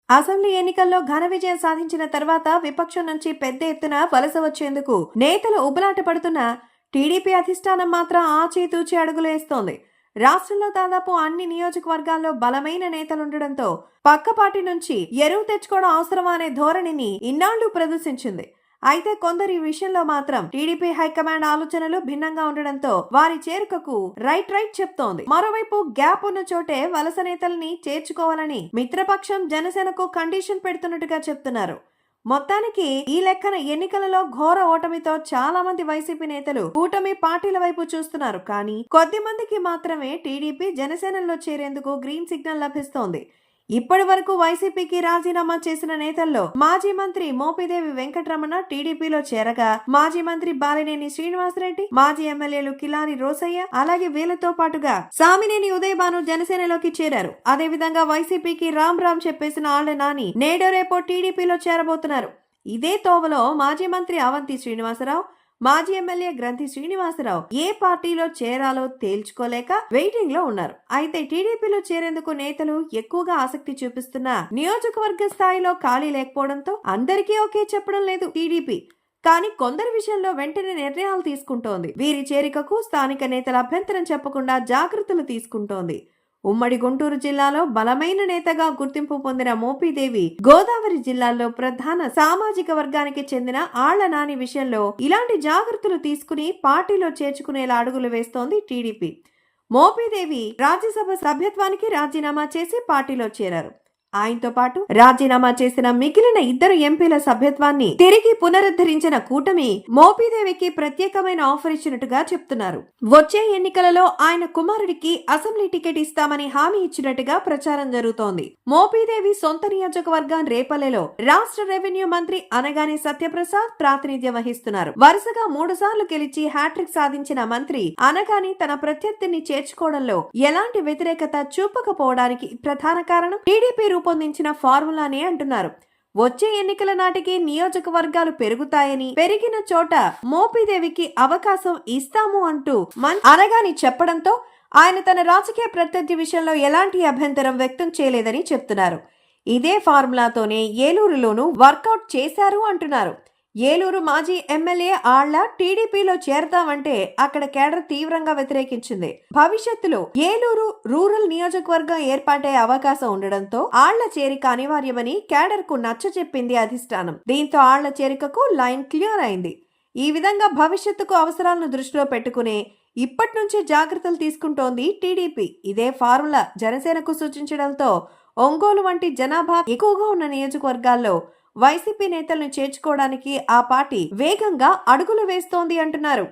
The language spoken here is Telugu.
అసెంబ్లీ ఎన్నికల్లో ఘన విజయం సాధించిన తర్వాత విపక్షం నుంచి పెద్ద ఎత్తున వలస వచ్చేందుకు నేతలు ఉబలాట పడుతున్న టీడీపీ అధిష్టానం మాత్రం ఆచితూచి అడుగులు వేస్తోంది. రాష్ట్రంలో దాదాపు అన్ని నియోజకవర్గాల్లో బలమైన నేతలుండడంతో పక్క పార్టీ నుంచి ఎరువు తెచ్చుకోవడం అవసరమా అనే ధోరణిని ఇన్నాళ్లు ప్రదర్శించింది. అయితే కొందరు ఈ విషయంలో మాత్రం టీడీపీ హైకమాండ్ ఆలోచనలు భిన్నంగా ఉండడంతో వారి చేరికకు రైట్ చెప్తోంది. మరోవైపు గ్యాప్ ఉన్న చోటే వలస నేతల్ని చేర్చుకోవాలని మిత్రపక్షం జనసేనకు కండిషన్ పెడుతున్నట్టుగా చెప్తున్నారు. మొత్తానికి ఈ లెక్కన ఎన్నికలలో ఘోర ఓటమితో చాలా మంది వైసీపీ నేతలు కూటమి పార్టీల వైపు చూస్తున్నారు. కానీ కొద్ది మందికి మాత్రమే టీడీపీ జనసేనలో చేరేందుకు గ్రీన్ సిగ్నల్ లభిస్తోంది. ఇప్పటి వరకు వైసీపీకి రాజీనామా చేసిన నేతల్లో మాజీ మంత్రి మోపిదేవి వెంకటరమణ టీడీపీలో చేరగా, మాజీ మంత్రి బాలినేని శ్రీనివాసరెడ్డి, మాజీ ఎమ్మెల్యేలు కిలారి రోసయ్య, అలాగే వీళ్లతో పాటుగా సామినేని ఉదయభాను జనసేనలోకి చేరారు. అదేవిధంగా వైసీపీకి రామ్ చెప్పేసిన ఆళ్ల నాని నేడో రేపో టీడీపీలో చేరబోతున్నారు. ఇదే తోవలో మాజీ మంత్రి అవంతి శ్రీనివాసరావు, మాజీ ఎమ్మెల్యే గ్రంథి శ్రీనివాసరావు ఏ పార్టీలో చేరాలో తేల్చుకోలేక వెయిటింగ్ లో ఉన్నారు. అయితే టీడీపీలో చేరేందుకు నేతలు ఎక్కువగా ఆసక్తి చూపిస్తున్న నియోజకవర్గ స్థాయిలో ఖాళీ లేకపోవడంతో అందరికీ ఒకే చెప్పడం లేదు టీడీపీ. కానీ కొందరి విషయంలో వెంటనే నిర్ణయాలు తీసుకుంటోంది. వీరి చేరికకు స్థానిక నేతల అభ్యంతరం చెప్పకుండా జాగ్రత్తలు తీసుకుంటోంది. ఉమ్మడి గుంటూరు జిల్లాలో బలమైన నేతగా గుర్తింపు పొందిన మోపిదేవి గోదావరి జిల్లాలో ప్రధాన సామాజిక వర్గానికి చెందిన ఆళ్ల నాని విషయంలో ఇలాంటి జాగ్రత్తలు తీసుకుని పార్టీలో చేర్చుకునేలా అడుగులు వేస్తోంది టీడీపీ. మోపిదేవి రాజ్యసభ సభ్యత్వానికి రాజీనామా చేసి పార్టీలో చేరారు. ఆయనతో పాటు రాజీనామా చేసిన మిగిలిన ఇద్దరు ఎంపీల సభ్యత్వాన్ని తిరిగి పునరుద్ధరించిన కూటమి మోపిదేవికి ప్రత్యేకమైన ఆఫర్ ఇచ్చినట్టుగా చెప్తున్నారు. వచ్చే ఎన్నికలలో ఆయన కుమారుడికి అసెంబ్లీ టికెట్ ఇస్తామని హామీ ఇచ్చినట్టుగా ప్రచారం జరుగుతోంది. మోపిదేవి సొంత నియోజకవర్గం రేపల్లెలో రాష్ట్ర రెవెన్యూ మంత్రి అనగానే సత్యప్రసాద్ ప్రాతినిధ్యం వహిస్తున్నారు. వరుసగా 3 సార్లు గెలిచి హ్యాట్రిక్ సాధించిన మంత్రి అనగాని తన ప్రత్యర్థిని చేర్చుకోవడంలో ఎలాంటి వ్యతిరేకత చూపకపోవడానికి ప్రధాన కారణం టీడీపీ రూపొందించిన ఫార్ములానే అంటున్నారు. వచ్చే ఎన్నికల నాటికి నియోజకవర్గాలు పెరుగుతాయని, పెరిగిన చోట మోపిదేవికి అవకాశం ఇస్తాము అంటూ అనగాని చెప్పడంతో ఆయన తన రాజకీయ ప్రత్యర్థి విషయంలో ఎలాంటి అభ్యంతరం వ్యక్తం చేయలేదని చెప్తున్నారు. ఇదే ఫార్ములాతోనే ఏలూరులోనూ వర్కౌట్ చేశారు అంటున్నారు. ఏలూరు మాజీ ఎమ్మెల్యే ఆళ్ల టీడీపీలో చేరతామంటే అక్కడ కేడర్ తీవ్రంగా వ్యతిరేకించింది. భవిష్యత్తులో ఏలూరు రూరల్ నియోజకవర్గం ఏర్పాటే అవకాశం ఉండడంతో ఆళ్ల చేరిక అనివార్యమని కేడర్ కు నచ్చచెప్పింది అధిష్టానం. దీంతో ఆళ్ల చేరికకు లైన్ క్లియర్ అయింది. ఈ విధంగా భవిష్యత్తుకు అవసరాలను దృష్టిలో పెట్టుకునే ఇప్పటి నుంచి జాగ్రత్తలు తీసుకుంటోంది టీడీపీ. ఇదే ఫార్ములా జనసేనకు సూచించడంతో ఒంగోలు వంటి జనాభా ఎక్కువగా ఉన్న నియోజకవర్గాల్లో వైసీపీ నేతలను చేర్చుకోవడానికి ఆ పార్టీ వేగంగా అడుగులు వేస్తోంది అంటున్నారు.